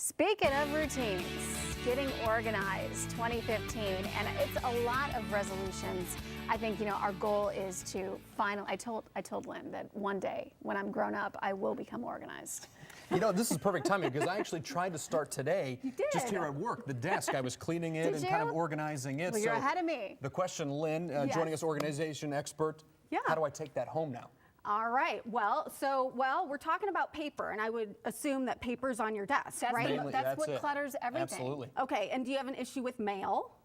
Speaking of routines, getting organized 2015, and it's a lot of resolutions. I think, our goal is to finally, I told Lynn that one day when I'm grown up, I will become organized. This is perfect timing because I actually tried to start today. You did? Just here at work, the desk. I was cleaning it Did and you? kind of organizing it. Well, you're ahead of me. The question, Lynn, Yes. joining us, organization expert. Yeah. How do I take that home now? All right. Well, we're talking about paper, and I would assume that paper's on your desk, That's, right? Mainly, that's what it. clutters everything. Absolutely. Okay. And do you have an issue with mail?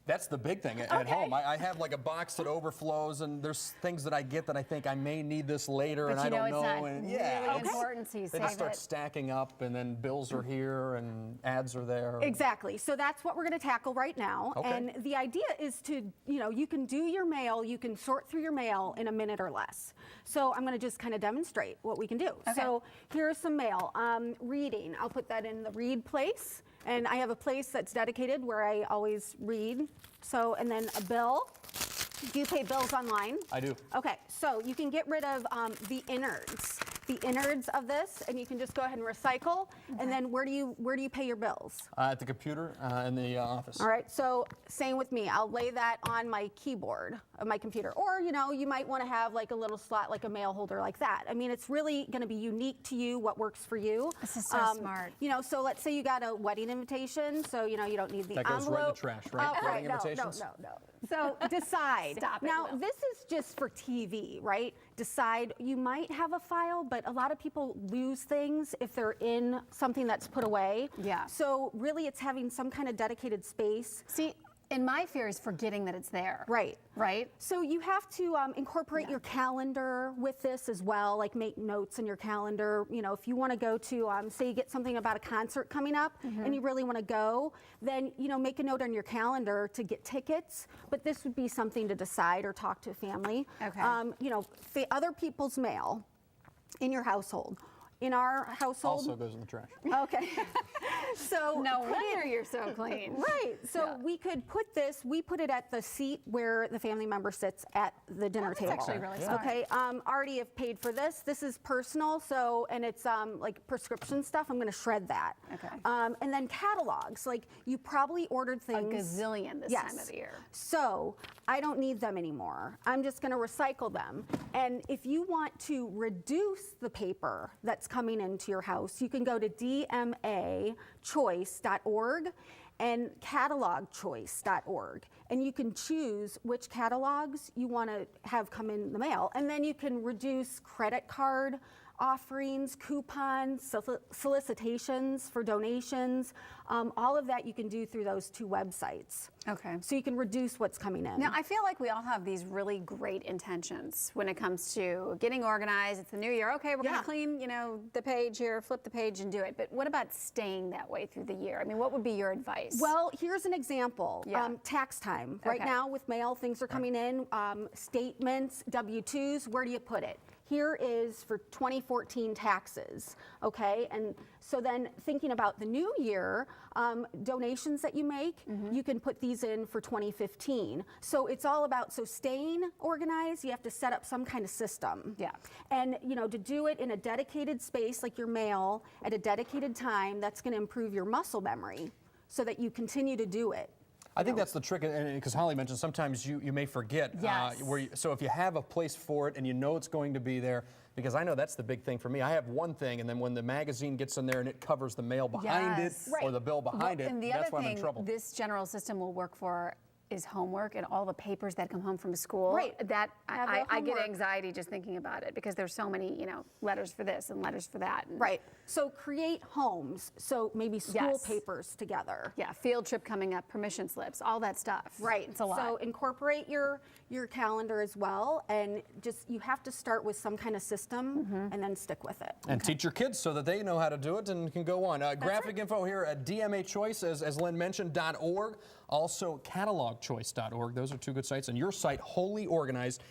That's the big thing at Okay. home. I have like a box that overflows, and there's things that I get that I think I may need this later, But and I don't it's know. not And really it's- important, so you they save just start it. stacking up, and then bills are here, and ads are there. Exactly. So that's what we're going to tackle right now. Okay. And the idea is to, you can do your mail, you can sort through your mail in a minute or less. So I'm going to just kind of demonstrate what we can do. Okay. So here's some mail. Reading. I'll put that in the read place. And I have a place that's dedicated where I always read. So, and then a bill. Do you pay bills online? I do. Okay, so you can get rid of the innards of this, and you can just go ahead and recycle. And then where do you pay your bills? At the computer in the office. All right, so same with me. I'll lay that on my keyboard of my computer. Or, you might want to have like a little slot, like a mail holder like that. I mean, it's really going to be unique to you, what works for you. This is so smart. So let's say you got a wedding invitation, so, you don't need the That goes right in the envelope. trash, right? Oh, Wedding no, invitations? No. So decide. Stop it, Now, Will. this is just for TV, right? Decide. You might have a file, but a lot of people lose things if they're in something that's put away. Yeah. So really, it's having some kind of dedicated space. See, and my fear is forgetting that it's there. Right. Right? So you have to incorporate your calendar with this as well, like make notes in your calendar. If you want to go to, say you get something about a concert coming up and you really want to go, then, make a note on your calendar to get tickets. But this would be something to decide or talk to a family. Okay. Other people's mail in your household. In our household. Also goes in the trash. Okay. So No put wonder you're so clean. Right. So we could put we put it at the seat where the family member sits at the dinner That's table. actually really smart. Okay. Already have paid for this. This is personal. And it's like prescription stuff. I'm going to shred that. Okay. And then catalogs. Like you probably ordered A things. gazillion this time of the year. So I don't need them anymore. I'm just going to recycle them. And if you want to reduce the paper that's coming into your house, you can go to dmachoice.org and catalogchoice.org. And you can choose which catalogs you want to have come in the mail. And then you can reduce credit card offerings, coupons, solicitations for donations. All of that you can do through those two websites. Okay. So you can reduce what's coming in. Now, I feel like we all have these really great intentions when it comes to getting organized. It's the new year. Okay, we're going Yeah. to clean, the page here, flip the page and do it. But what about staying that way through the year? I mean, what would be your advice? Well, here's an example. Yeah. Tax time. Right Okay. now with mail, things are coming in. Statements, W-2s, where do you put it? Here is for 2014 taxes, okay? And so then thinking about the new year, donations that you make, you can put these in for 2015. So it's all about, staying organized, you have to set up some kind of system. Yeah. And, to do it in a dedicated space like your mail at a dedicated time, that's going to improve your muscle memory so that you continue to do it. I think that's the trick, because Holly mentioned sometimes you may forget. Yes. So if you have a place for it and you know it's going to be there, because I know that's the big thing for me. I have one thing, and then when the magazine gets in there and it covers the mail behind Yes. it Right. or the bill behind And the that's other when I'm in thing trouble. this general system will work for is homework and all the papers that come home from school. Right. That Have I get homework. anxiety just thinking about it because there's so many, letters for this and letters for that. And Right. So create homes. So maybe school Yes. papers together. Yeah, field trip coming up, permission slips, all that stuff. Right. It's a lot. So incorporate your calendar as well, and you have to start with some kind of system and then stick with it. And teach your kids so that they know how to do it and can go on. Graphic info here at DMA Choice, as Lynn mentioned, .org. Also catalogchoice.org. Those are two good sites. And your site, Wholly Organized,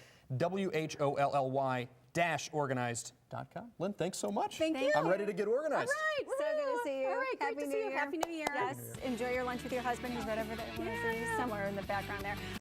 WHOLLY-organized.com. Lynn, thanks so much. Thank you. I'm ready to get organized. All right. So good to see you. All right. Great Happy to New see you. Year. Happy New Year. Yes. Enjoy your lunch with your husband. He's right over there. I want to see you somewhere in the background there.